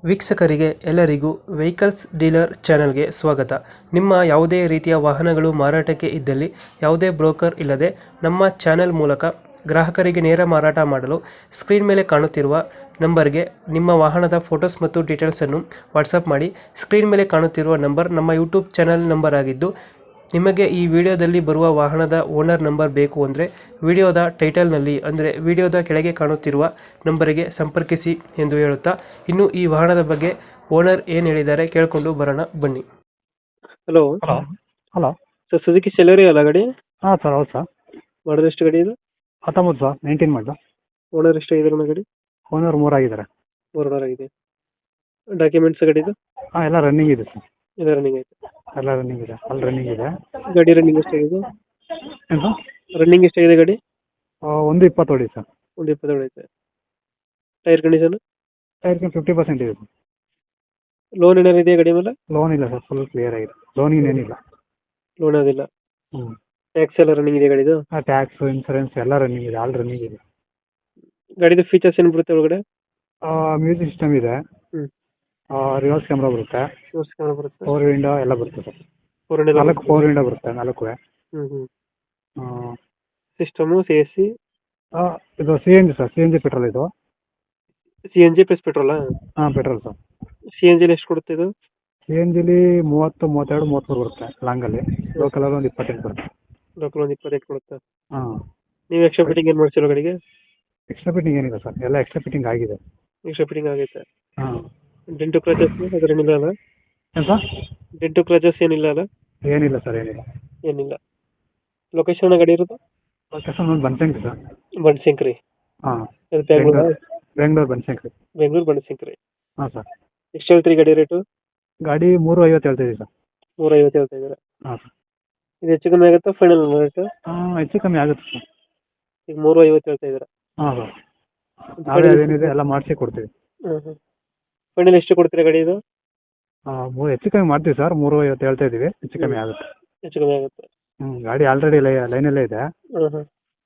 ವೀಕ್ಷಕರಿಗೆ ಎಲ್ಲರಿಗೂ vehicles dealer ಚಾನೆಲ್ಗೆ ಸ್ವಾಗತ. ನಿಮ್ಮ ಯಾವುದೇ ರೀತಿಯ ವಾಹನಗಳು ಮಾರಾಟಕ್ಕೆ ಇದ್ದಲ್ಲಿ ಯಾವುದೇ ಬ್ರೋಕರ್ ಇಲ್ಲದೆ ನಮ್ಮ ಚಾನೆಲ್ ಮೂಲಕ ಗ್ರಾಹಕರಿಗೆ ನೇರ ಮಾರಾಟ ಮಾಡಲು ಸ್ಕ್ರೀನ್ ಮೇಲೆ ಕಾಣುತ್ತಿರುವ ನಂಬರ್ಗೆ ನಿಮ್ಮ ವಾಹನದ ಫೋಟೋಸ್ ಮತ್ತು ಡೀಟೇಲ್ಸನ್ನು ವಾಟ್ಸಪ್ ಮಾಡಿ. ಸ್ಕ್ರೀನ್ ಮೇಲೆ ಕಾಣುತ್ತಿರುವ ನಂಬರ್ ನಮ್ಮ ಯೂಟ್ಯೂಬ್ ಚಾನೆಲ್ ನಂಬರ್ ಆಗಿದ್ದು, ನಿಮಗೆ ಈ ವಿಡಿಯೋದಲ್ಲಿ ಬರುವ ವಾಹನದ ಓನರ್ ನಂಬರ್ ಬೇಕು ಅಂದರೆ ವಿಡಿಯೋದ ಟೈಟಲ್ನಲ್ಲಿ ಅಂದರೆ ವಿಡಿಯೋದ ಕೆಳಗೆ ಕಾಣುತ್ತಿರುವ ನಂಬರಿಗೆ ಸಂಪರ್ಕಿಸಿ ಎಂದು ಹೇಳುತ್ತಾ, ಇನ್ನು ಈ ವಾಹನದ ಬಗ್ಗೆ ಓನರ್ ಏನು ಹೇಳಿದ್ದಾರೆ ಕೇಳಿಕೊಂಡು ಬರೋಣ ಬನ್ನಿ. Hello hello hello sir, Suzuki Celerio ಅಲ್ಲ ಗಾಡಿ? ಹಾಂ ಸರ್, ಹೌದು ಸರ್. ಮಾಡೋದು ಎಷ್ಟು ಗಾಡಿ ಇದು? 19 ಸರ್, 19 ಮಾಡಲು. ಓನರ್ ಎಷ್ಟಾಗಿದ್ದಾರೆ ಗಾಡಿ? ಓನರ್ 3 ಆಗಿದ್ದಾರೆ. ಓನರ್ ಆಗಿದೆ. ಡಾಕ್ಯುಮೆಂಟ್ಸ್ ಗಾಡಿದು ಹಾಂ, ಎಲ್ಲ ರನ್ನಿಂಗ್ ಇದೆ ಸರ್. ಇದೆ, ರನ್ನಿಂಗ್ ಐತೆ. ಎಲ್ಲ ರನ್ನಿಂಗ್ ಇದೆ, ಅಲ್ಲಿ ರನ್ನಿಂಗ್ ಇದೆ. ಗಾಡಿ ರನ್ನಿಂಗ್ ಎಷ್ಟಾಗಿದೆ? ಏನು ಸರ್? ರನ್ನಿಂಗ್ ಎಷ್ಟಾಗಿದೆ ಗಾಡಿ? 120 ಹೊಡಿ ಸರ್. ಒಂದು 27 ಐತೆ. Tyre condition? ಟೈರ್ಗೆ 50% ಇದೆ ಸರ್. ಲೋನ್ ಏನಾರು ಇದೆಯಾ ಗಾಡಿ ಮೇಲೆ? ಲೋನ್ ಇಲ್ಲ ಸರ್, ಫುಲ್ ಕ್ಲಿಯರ್ ಆಗಿದೆ. ಲೋನಿಗೆ ಏನಿಲ್ಲ. ಲೋನ್ ಅದಿಲ್ಲ. ಹ್ಞೂ. ಟ್ಯಾಕ್ಸ್ ಎಲ್ಲ ರನ್ನಿಂಗ್ ಇದೆ ಗಾಡಿದು? ಟ್ಯಾಕ್ಸ್, ಇನ್ಸೂರೆನ್ಸ್ ಎಲ್ಲ ರನ್ನಿಂಗ್ ಇದೆ, ಆಲ್ ರನ್ನಿಂಗ್ ಇದೆ. ಗಾಡಿದು ಫೀಚರ್ಸ್ ಏನು ಬರುತ್ತೆ ಒಳಗಡೆ? ಮ್ಯೂಸಿಕ್ ಸಿಸ್ಟಮ್ ಇದೆ. ಹ್ಞೂ. ರಿವರ್ಸ್ ಕ್ಯಾಮ್ರಾ ಬರುತ್ತೆ. ಬರುತ್ತೆ. 4 ವಿಂಡೋ ಎಲ್ಲ ಬರುತ್ತೆ ಸರ್. 4 ವಿಂಡೋ ಬರುತ್ತೆ, 4. System AC? ಇದು CNG ಸರ್, CNG ಪೆಟ್ರೋಲ್ ಇದು. CNG ಪ್ಲಸ್ ಪೆಟ್ರೋಲಾ? ಹಾಂ, ಪೆಟ್ರೋಲ್ ಸರ್. CNG ಎಷ್ಟು ಕೊಡುತ್ತೆ ಇದು? CNGಲಿ 30, 32, 33 ಬರುತ್ತೆ ಲಾಂಗಲ್ಲಿ. ಲೋಕಲಲ್ಲಿ ಒಂದು 28 ಬರುತ್ತೆ. ಲೋಕಲ್ ಒಂದು 28 ಕೊಡುತ್ತೆ. ಹಾಂ. ನೀವು ಎಕ್ಸ್ಟ್ರಾ ಫಿಟ್ಟಿಂಗ್ ಏನು ಮಾಡ್ಸಿರೋ ಗಾಡಿಗೆ? ಎಕ್ಸ್ಟ್ರಾ ಫಿಟ್ಟಿಂಗ್ ಏನಿಲ್ಲ ಸರ್, ಎಲ್ಲ ಎಕ್ಸ್ಟ್ರಾ ಫಿಟ್ಟಿಂಗ್ ಆಗಿದೆ. ಎಕ್ಸ್ಟ್ರಾ ಫಿಟ್ಟಿಂಗ್ ಆಗೈತೆ. ಹಾಂ. ಡೆಂಟು ಕ್ರಚಸ್ ಅದರ ಏನಿಲ್ಲ ಅಲ್ಲ? ಏನು ಸರ್? ಡೆಂಟು ಕ್ರಚಸ್ ಏನಿಲ್ಲ ಅಲ್ಲ? ಏನಿಲ್ಲ ಸರ್, ಏನಿಲ್ಲ. ಏನಿಲ್ಲ. ಲೊಕೇಶನ್ ಗಾಡಿ ಇರೋದು? ಲೊಕೇಶನ್ ಒಂದು ಬನಶಂಕರಿ ಸರ್. ಬನಶಂಕರಿ? ಹಾಂ. ಅದು ಬೆಂಗಳೂರು? ಬೆಂಗಳೂರು ಬನಶಂಕರಿ. ಬೆಂಗಳೂರು ಬನಶಂಕರಿ. ಹಾಂ ಸರ್. ಎಷ್ಟು ಹೇಳ್ತೀರಿ ಗಾಡಿ ರೇಟು? ಗಾಡಿ 350 ಹೇಳ್ತಿದ್ದೀವಿ ಸರ್. 350 ಹೇಳ್ತಾ ಇದ್ದೀರಾ? ಹಾಂ ಸರ್. ಇದು ಹೆಚ್ಚು ಕಮ್ಮಿ ಆಗುತ್ತಾ ಫೈನಲ್ ರೇಟು? ಹಾಂ, ಹೆಚ್ಚು ಕಮ್ಮಿ ಆಗುತ್ತೆ ಸರ್. ಈಗ 350 ಹೇಳ್ತಾ ಇದ್ದೀರಾ? ಹಾಂ ಸರ್. ನಾವೇ ಅದೇನಿದೆ ಎಲ್ಲ ಮಾಡಿಸಿ ಕೊಡ್ತೀವಿ. ಫೈನಲ್ ಎಷ್ಟು ಕೊಡ್ತೀರಾ ಗಾಡಿ ಇದು? ಹೆಚ್ಚು ಕಮ್ಮಿ ಮಾಡ್ತೀವಿ ಸರ್. 350 ಹೇಳ್ತಾ ಇದ್ದೀವಿ, ಹೆಚ್ಚು ಕಮ್ಮಿ ಆಗುತ್ತೆ. ಹೆಚ್ಚು ಕಮ್ಮಿ ಆಗುತ್ತೆ. ಗಾಡಿ ಆಲ್ರೆಡಿ ಲೈನಲ್ಲೇ ಇದೆ.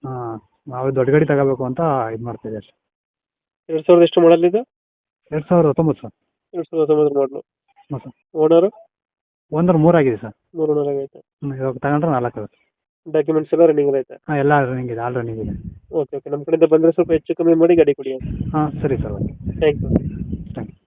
ಹಾಂ. ನಾವು ದೊಡ್ಡ ಗಾಡಿ ತಗೋಬೇಕು ಅಂತ ಇದು ಮಾಡ್ತೀವಿ ಅಷ್ಟೇ. 2000 ಎಷ್ಟು ಮಾಡಲ್ ಇದು? 2019 ಸರ್. 2019 ಮಾಡಲು. ಹಾಂ ಸರ್. ಓನರು? ಓನರ್ 3 ಆಗಿದೆ ಸರ್. 3 ಓನರ್ ಆಗೈತೆ. ಇವಾಗ ತಗೊಂಡ್ರೆ 4 ಆಗುತ್ತೆ. ಡಾಕ್ಯುಮೆಂಟ್ಸ್ ಎಲ್ಲ ರನ್ನಿಂಗ್ ಐತೆ? ಹಾಂ, ಎಲ್ಲ ರನ್ನಿಂಗ್ ಇದೆ, ಆಲ್ ರನ್ನಿಂಗ್ ಇದೆ. ಓಕೆ, ನಮ್ಮ ಕಡೆಯಿಂದ ಬಂದರೆ ಸ್ವಲ್ಪ ಹೆಚ್ಚು ಕಮ್ಮಿ ಮಾಡಿ ಗಾಡಿ ಕೊಡಿ. ಹಾಂ, ಸರಿ sir, okay. Thank you. Thank you.